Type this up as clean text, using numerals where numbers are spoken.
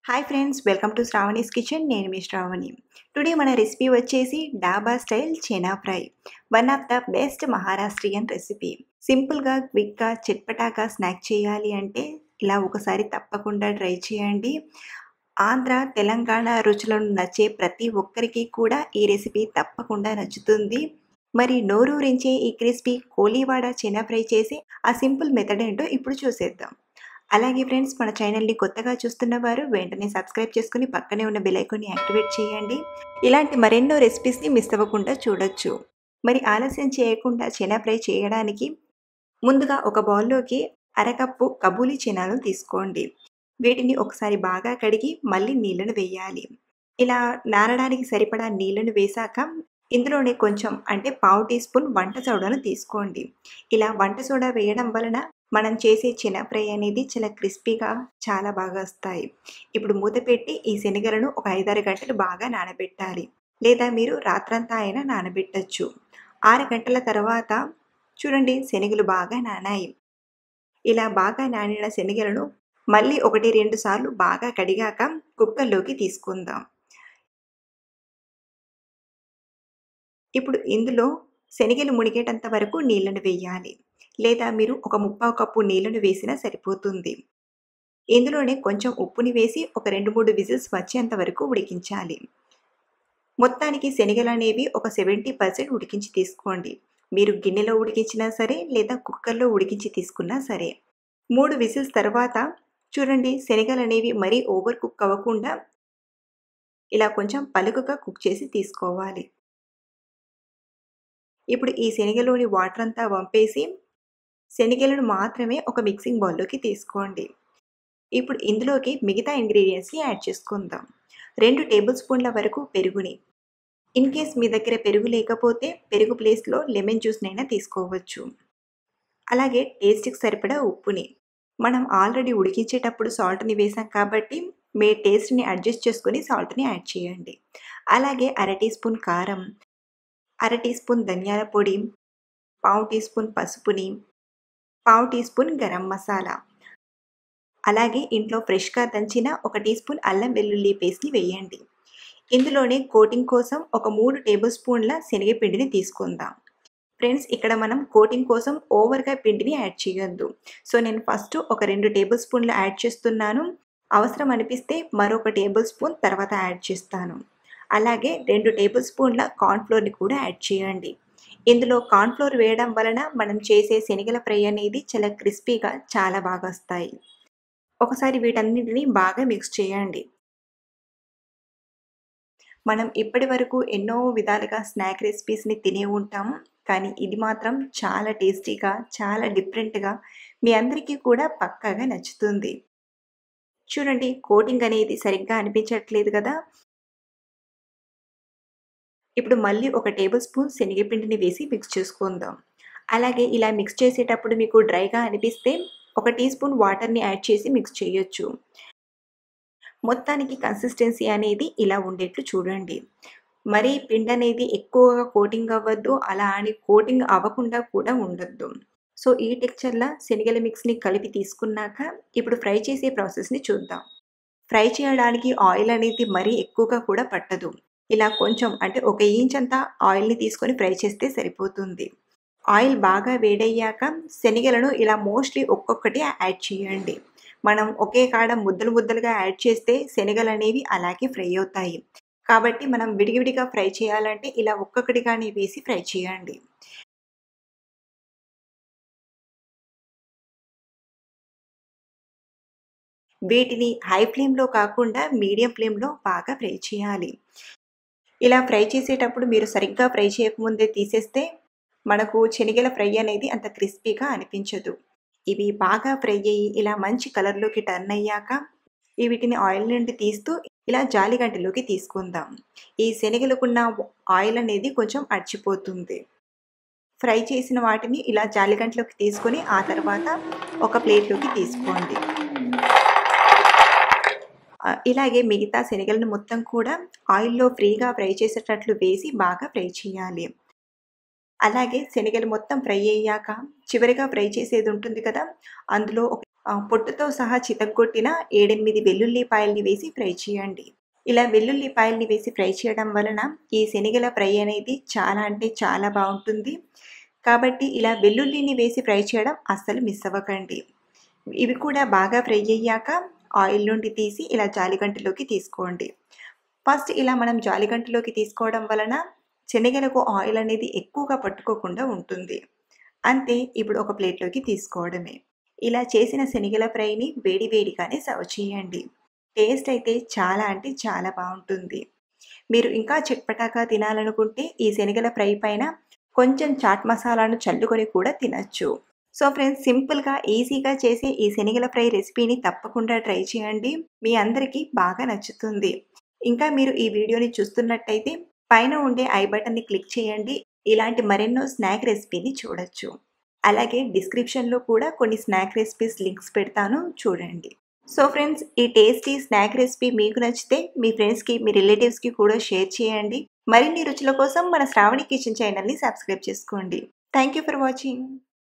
Hi friends, welcome to Sravani's kitchen. నేను మీ Shravani. Today మన recipe వచ్చేసి డాబా style chana fry. One of the best Maharashtrian recipe. సింపుల్గా, క్విక్గా, చిట్పటాగా స్నాక్ చేయాలి అంటే ఇలా ఒకసారి తప్పకుండా ట్రై చేయండి. ఆంధ్ర, తెలంగాణ రుచులను నచ్చే ప్రతి ఒక్కరికి కూడా ఈ రెసిపీ తప్పకుండా నచ్చుతుంది. మరి నోరూరించే ఈ క్రిస్పీ కోలీవాడ చనా ఫ్రై చేసి ఆ సింపుల్ మెథడ్ ఏంటో ఇప్పుడు చూసేద్దాం. అలాగే ఫ్రెండ్స్, మన ఛానల్ని కొత్తగా చూస్తున్న వారు వెంటనే సబ్స్క్రైబ్ చేసుకుని పక్కనే ఉన్న బెల్ ఐకాన్ని యాక్టివేట్ చేయండి. ఇలాంటి మరెన్నో రెసిపీస్ని మిస్ అవ్వకుండా చూడొచ్చు. మరి ఆలస్యం చేయకుండా చనా ఫ్రై చేయడానికి ముందుగా ఒక బౌల్లోకి అరకప్పు కబూలి చనాలు తీసుకోండి. వీటిని ఒకసారి బాగా కడిగి మళ్ళీ నీళ్ళను వేయాలి. ఇలా నానడానికి సరిపడా నీళ్ళను వేశాక ఇందులోనే కొంచెం అంటే పావు టీ స్పూన్ వంట సోడాను తీసుకోండి. ఇలా వంట సోడా వేయడం వలన మనం చేసే చనా ఫ్రై అనేది చాలా క్రిస్పీగా చాలా బాగా వస్తాయి. ఇప్పుడు మూత పెట్టి ఈ శనగలను ఒక 5-6 గంటలు బాగా నానబెట్టాలి. లేదా మీరు రాత్రంతా అయినా నానబెట్టచ్చు. 6 గంటల తర్వాత చూడండి, శనగలు బాగా నానాయి. ఇలా బాగా నానిన శనగలను మళ్ళీ 1-2 సార్లు బాగా కడిగాక కుక్కర్లోకి తీసుకుందాం. ఇప్పుడు ఇందులో శనగలు మునిగేటంత వరకు నీళ్ళను వేయాలి. లేదా మీరు ఒక 3/4 కప్పు నీళ్ళను వేసినా సరిపోతుంది. ఇందులోనే కొంచెం ఉప్పుని వేసి ఒక 2-3 విజిల్స్ వచ్చేంత వరకు ఉడికించాలి. మొత్తానికి శనగలు అనేవి ఒక 70% ఉడికించి తీసుకోండి. మీరు గిన్నెలో ఉడికించినా సరే, లేదా కుక్కర్లో ఉడికించి తీసుకున్నా సరే. 3 విజిల్స్ తర్వాత చూడండి, శనగలు అనేవి మరీ ఓవర్ కుక్ అవ్వకుండా ఇలా కొంచెం పలుకుగా కుక్ చేసి తీసుకోవాలి. ఇప్పుడు ఈ శనగలోని వాటర్ అంతా వంపేసి శనగలను మాత్రమే ఒక మిక్సింగ్ బౌల్లోకి తీసుకోండి. ఇప్పుడు ఇందులోకి మిగతా ఇంగ్రీడియంట్స్ని యాడ్ చేసుకుందాం. 2 టేబుల్ స్పూన్ల వరకు పెరుగుని. ఇన్ కేస్ మీ దగ్గర పెరుగు లేకపోతే పెరుగు ప్లేస్లో లెమన్ జ్యూస్నైనా తీసుకోవచ్చు. అలాగే టేస్ట్కి సరిపడా ఉప్పుని. మనం ఆల్రెడీ ఉడికించేటప్పుడు సాల్ట్ని వేసాం కాబట్టి మీ టేస్ట్ని అడ్జస్ట్ చేసుకుని సాల్ట్ని యాడ్ చేయండి. అలాగే 1/2 టీ స్పూన్ కారం, 1/2 టీ స్పూన్ ధనియాల పొడి, పావు టీ స్పూన్ పసుపుని, పావు టీ స్పూన్ గరం మసాలా, అలాగే ఇంట్లో ఫ్రెష్గా దంచిన 1 టీ స్పూన్ అల్లం వెల్లుల్లి పేస్ట్ని వేయండి. ఇందులోనే కోటింగ్ కోసం ఒక 3 టేబుల్ స్పూన్ల శనగపిండిని తీసుకుందాం. ఫ్రెండ్స్, ఇక్కడ మనం కోటింగ్ కోసం ఓవర్గా పిండిని యాడ్ చేయొద్దు. సో నేను ఫస్ట్ ఒక 2 టేబుల్ స్పూన్లు యాడ్ చేస్తున్నాను. అవసరం అనిపిస్తే మరొక టేబుల్ స్పూన్ తర్వాత యాడ్ చేస్తాను. అలాగే 2 టేబుల్ స్పూన్ల కార్న్ఫ్లోర్ని కూడా యాడ్ చేయండి. ఇందులో కార్న్ఫ్లోర్ వేయడం వలన మనం చేసే శనగల ఫ్రై అనేది చాలా క్రిస్పీగా చాలా బాగా వస్తాయి. ఒకసారి వీటన్నిటిని బాగా మిక్స్ చేయండి. మనం ఇప్పటి వరకు ఎన్నో విధాలుగా స్నాక్ రెసిపీస్ని తినే ఉంటాము. కానీ ఇది మాత్రం చాలా టేస్టీగా, చాలా డిఫరెంట్గా మీ అందరికీ కూడా పక్కాగా నచ్చుతుంది. చూడండి, కోటింగ్ అనేది సరిగ్గా అనిపించట్లేదు కదా. ఇప్పుడు మళ్ళీ ఒక టేబుల్ స్పూన్ శనగపిండిని వేసి మిక్స్ చేసుకుందాం. అలాగే ఇలా మిక్స్ చేసేటప్పుడు మీకు డ్రైగా అనిపిస్తే ఒక టీ స్పూన్ వాటర్ని యాడ్ చేసి మిక్స్ చేయొచ్చు. మొత్తానికి కన్సిస్టెన్సీ అనేది ఇలా ఉండేట్లు చూడండి. మరీ పిండి అనేది ఎక్కువగా కోటింగ్ అవ్వద్దు, అలా అని కోటింగ్ అవ్వకుండా కూడా ఉండొద్దు. సో ఈ టెక్స్చర్లో శనగల మిక్స్ని కలిపి తీసుకున్నాక ఇప్పుడు ఫ్రై చేసే ప్రాసెస్ని చూద్దాం. ఫ్రై చేయడానికి ఆయిల్ అనేది మరీ ఎక్కువగా కూడా పట్టదు. ఇలా కొంచెం అంటే 1 ఇంచ్ అంతా ఆయిల్ని తీసుకొని ఫ్రై చేస్తే సరిపోతుంది. ఆయిల్ బాగా వేడయ్యాక శనగలను ఇలా మోస్ట్లీ ఒక్కొక్కటి యాడ్ చేయండి. మనం ఒకే కాడ ముద్దలు ముద్దలుగా యాడ్ చేస్తే శనగలు అనేవి అలాగే ఫ్రై అవుతాయి. కాబట్టి మనం విడివిడిగా ఫ్రై చేయాలంటే ఇలా ఒక్కొక్కటిగానే వేసి ఫ్రై చేయండి. వీటిని హై ఫ్లేమ్లో కాకుండా మీడియం ఫ్లేమ్లో బాగా ఫ్రై చేయాలి. ఇలా ఫ్రై చేసేటప్పుడు మీరు సరిగ్గా ఫ్రై చేయకముందే తీసేస్తే మనకు శనగల ఫ్రై అనేది అంత క్రిస్పీగా అనిపించదు. ఇవి బాగా ఫ్రై అయ్యి ఇలా మంచి కలర్లోకి టర్న్ అయ్యాక వీటిని ఆయిల్ నుండి తీస్తూ ఇలా జాలిగంటలోకి తీసుకుందాం. ఈ శనగలకున్న ఆయిల్ అనేది కొంచెం అడిచిపోతుంది. ఫ్రై చేసిన వాటిని ఇలా జాలిగంటలోకి తీసుకొని ఆ తర్వాత ఒక ప్లేట్లోకి తీసుకోండి. ఇలాగే మిగతా శనగలను మొత్తం కూడా ఆయిల్లో ఫ్రీగా ఫ్రై చేసేటట్లు వేసి బాగా ఫ్రై చేయాలి. అలాగే శనగలు మొత్తం ఫ్రై అయ్యాక చివరిగా ఫ్రై చేసేది ఉంటుంది కదా, అందులో ఒక పొట్టుతో సహా చితగ్గొట్టిన 7, 8 వెల్లుల్లిపాయల్ని వేసి ఫ్రై చేయండి. ఇలా వెల్లుల్లిపాయల్ని వేసి ఫ్రై చేయడం వలన ఈ శనగల ఫ్రై అనేది చాలా అంటే చాలా బావుంటుంది. కాబట్టి ఇలా వెల్లుల్లిని వేసి ఫ్రై చేయడం అస్సలు మిస్ అవ్వకండి. ఇవి కూడా బాగా ఫ్రై అయ్యాక ఆయిల్ నుండి తీసి ఇలా జాలిగంటలోకి తీసుకోండి. ఫస్ట్ ఇలా మనం జాలిగంటలోకి తీసుకోవడం వలన శనగలకు ఆయిల్ అనేది ఎక్కువగా పట్టుకోకుండా ఉంటుంది. అంతే, ఇప్పుడు ఒక ప్లేట్‌లోకి తీసుకోవడమే. ఇలా చేసిన శనగల ఫ్రైని వేడి వేడిగానే సర్వ్ చేయండి. టేస్ట్ అయితే చాలా అంటే చాలా బావుంటుంది. మీరు ఇంకా చట్పటాగా తినాలనుకుంటే ఈ శనగల ఫ్రై పైన కొంచెం చాట్ మసాలాను చల్లుకొని కూడా తినొచ్చు. సో ఫ్రెండ్స్, సింపుల్‌గా ఈజీగా చేసే ఈ శనగల ఫ్రై రెసిపీని తప్పకుండా ట్రై చేయండి. మీ అందరికీ బాగా నచ్చుతుంది. ఇంకా మీరు ఈ వీడియోని చూస్తున్నట్టయితే పైన ఉండే ఐ బటన్‌ని క్లిక్ చేయండి. ఇలాంటి మరెన్నో స్నాక్ రెసిపీని చూడొచ్చు. అలాగే డిస్క్రిప్షన్‌లో కూడా కొన్ని స్నాక్ రెసిపీస్ లింక్స్ పెడతాను, చూడండి. సో ఫ్రెండ్స్, ఈ టేస్టీ స్నాక్ రెసిపీ మీకు నచ్చితే మీ ఫ్రెండ్స్‌కి, మీ రిలేటివ్స్‌కి కూడా షేర్ చేయండి. మరిన్ని రుచుల కోసం మన శ్రావణి కిచెన్ ఛానల్‌ని సబ్స్క్రైబ్ చేసుకోండి. Thank you for watching.